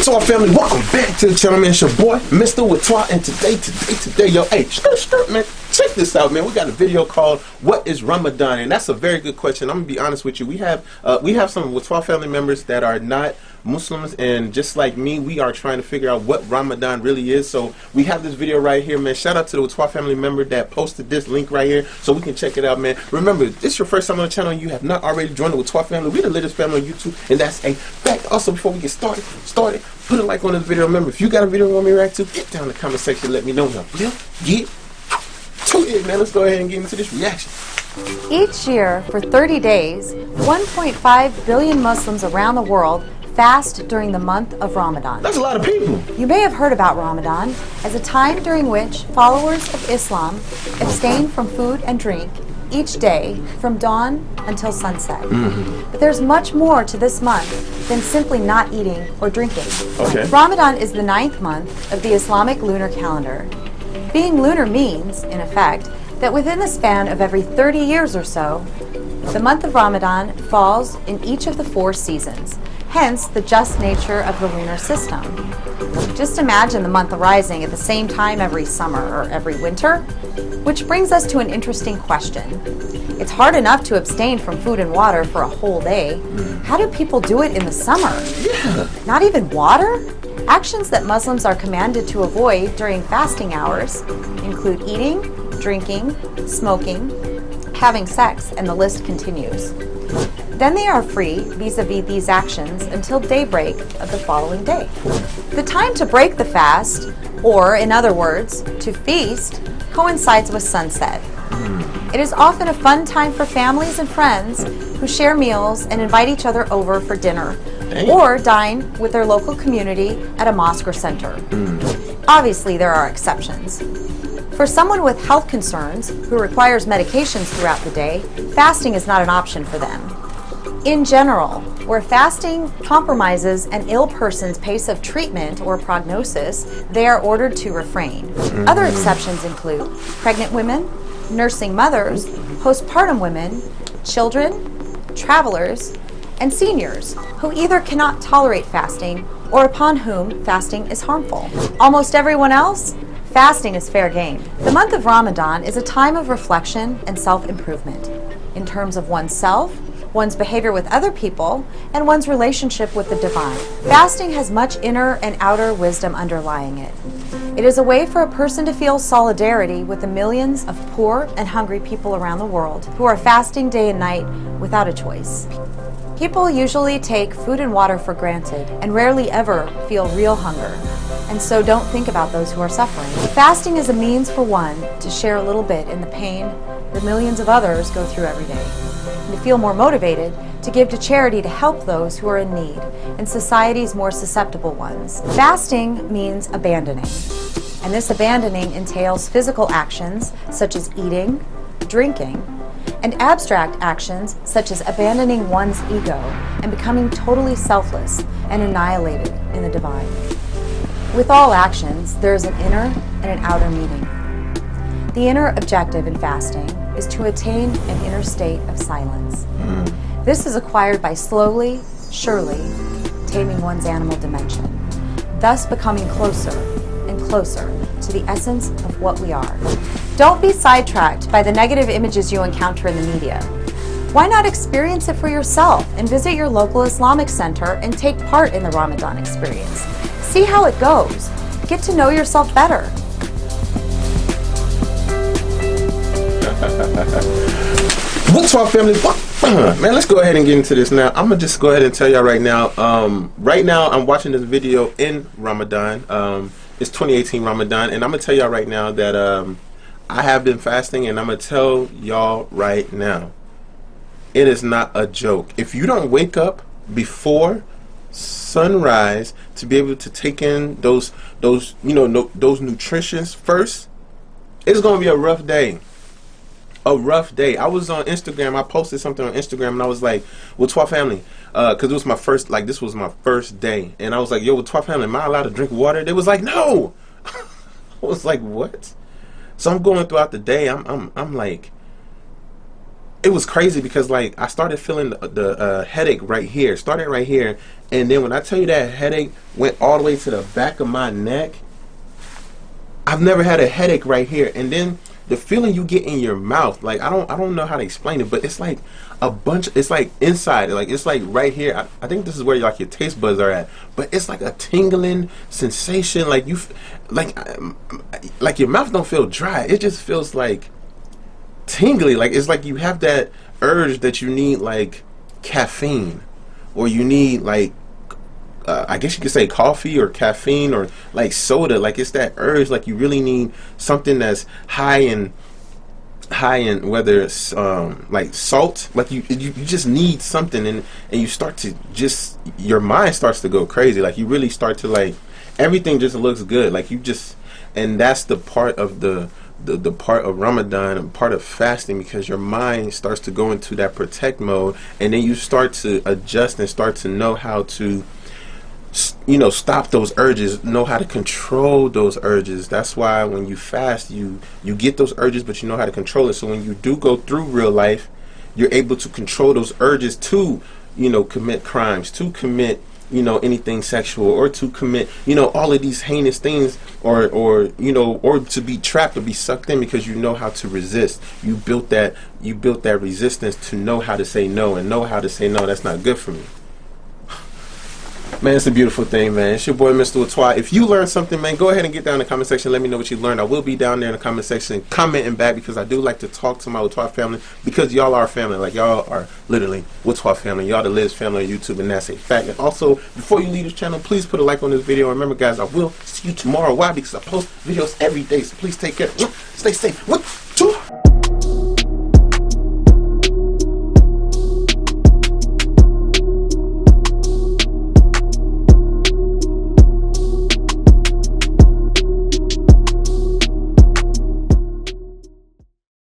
What's up, family? Welcome back to the channel, man. It's your boy, mrwhaatwaa, and today, yo, hey, man, check this out, man. We got a video called "What is Ramadan?" and that's a very good question. I'm gonna be honest with you. We have some Watwa family members that are not Muslims, and just like me, we are trying to figure out what Ramadan really is. So we have this video right here, man. Shout out to the Watwa family member that posted this link right here, so we can check it out, man. Remember, this is your first time on the channel, and you have not already joined the Watwa family. We're the latest family on YouTube, and that's a fact. Also, before we get started, put a like on this video. Remember, if you got a video you want me to react to, get down in the comment section. Let me know. Now, get to it, man. Let's go ahead and get into this reaction. Each year, for 30 days, 1.5 billion Muslims around the world fast during the month of Ramadan. That's a lot of people. You may have heard about Ramadan as a time during which followers of Islam abstain from food and drink each day from dawn until sunset. But there's much more to this month than simply not eating or drinking. Okay. Ramadan is the 9th month of the Islamic lunar calendar. Being lunar means, in effect, that within the span of every 30 years or so, the month of Ramadan falls in each of the 4 seasons, hence the just nature of the lunar system. Just imagine the month arising at the same time every summer or every winter, which brings us to an interesting question. It's hard enough to abstain from food and water for a whole day. How do people do it in the summer? Yeah. Not even water? Actions that Muslims are commanded to avoid during fasting hours include eating, drinking, smoking, having sex, and the list continues. Then they are free vis-a-vis these actions until daybreak of the following day. The time to break the fast, or in other words, to feast, coincides with sunset. It is often a fun time for families and friends who share meals and invite each other over for dinner, or dine with their local community at a mosque or center. Obviously, there are exceptions. For someone with health concerns who requires medications throughout the day, fasting is not an option for them. In general, where fasting compromises an ill person's pace of treatment or prognosis, they are ordered to refrain. Other exceptions include pregnant women, nursing mothers, postpartum women, children, travelers, and seniors who either cannot tolerate fasting or upon whom fasting is harmful. Almost everyone else, fasting is fair game. The month of Ramadan is a time of reflection and self-improvement in terms of oneself, one's behavior with other people, and one's relationship with the divine. Fasting has much inner and outer wisdom underlying it. It is a way for a person to feel solidarity with the millions of poor and hungry people around the world who are fasting day and night without a choice. People usually take food and water for granted and rarely ever feel real hunger, and so don't think about those who are suffering. Fasting is a means for one to share a little bit in the pain that millions of others go through every day, and to feel more motivated to give to charity to help those who are in need and society's more susceptible ones. Fasting means abandoning, and this abandoning entails physical actions such as eating, drinking, and abstract actions such as abandoning one's ego and becoming totally selfless and annihilated in the divine. With all actions, there is an inner and an outer meaning. The inner objective in fasting is to attain an inner state of silence. This is acquired by slowly, surely taming one's animal dimension, thus becoming closer and closer to the essence of what we are. Don't be sidetracked by the negative images you encounter in the media. Why not experience it for yourself and visit your local Islamic center and take part in the Ramadan experience? See how it goes. Get to know yourself better. What's up, family? Man, let's go ahead and get into this now. I'm gonna just go ahead and tell y'all right now. Right now, I'm watching this video in Ramadan. It's 2018 Ramadan, and I'm gonna tell y'all right now that I have been fasting, and I'm gonna tell y'all right now, it is not a joke. If you don't wake up before sunrise to be able to take in those nutritions first, it's gonna be a rough day. A rough day. I was on Instagram. I posted something on Instagram, and I was like, "Watwa family," because it was my first. Like, this was my first day, and I was like, "Yo, Watwa family, am I allowed to drink water?" They was like, "No." I was like, "What?" So I'm going throughout the day. I'm like, it was crazy because like I started feeling the headache right here. Started right here, And then when I tell you that headache went all the way to the back of my neck, I've never had a headache right here. And then the feeling you get in your mouth, like I don't know how to explain it, but it's like a bunch. It's like inside, like it's like right here. I think this is where like your taste buds are at, but it's like a tingling sensation. Like like your mouth don't feel dry. It just feels like tingly. Like it's like you have that urge that you need like caffeine, or you need like I guess you could say coffee or caffeine or like soda. Like it's that urge, like you really need something that's high in whether it's like salt. Like you just need something, and you start to just, your mind starts to go crazy. Like you really start to like, everything just looks good. Like you just, and that's the part of the part of Ramadan and part of fasting, because your mind starts to go into that protect mode, and then you start to adjust and start to know how to, you know, stop those urges, know how to control those urges. That's why when you fast, you get those urges, but you know how to control it. So when you do go through real life, you're able to control those urges to, you know, commit crimes, to commit, you know, anything sexual, or to commit, you know, all of these heinous things, or you know, or to be trapped or be sucked in, because you know how to resist. You built that resistance to know how to say no, and know how to say no, that's not good for me. Man, it's a beautiful thing, man. It's your boy, mrwhaatwaa. If you learned something, man, go ahead and get down in the comment section. Let me know what you learned. I will be down there in the comment section commenting back, because I do like to talk to my Watwaa family, because y'all are family. Like, y'all are literally Watwaa family. Y'all the Liz family on YouTube, and that's a fact. And also, before you leave this channel, please put a like on this video. And remember, guys, I will see you tomorrow. Why? Because I post videos every day. So please take care. Stay safe.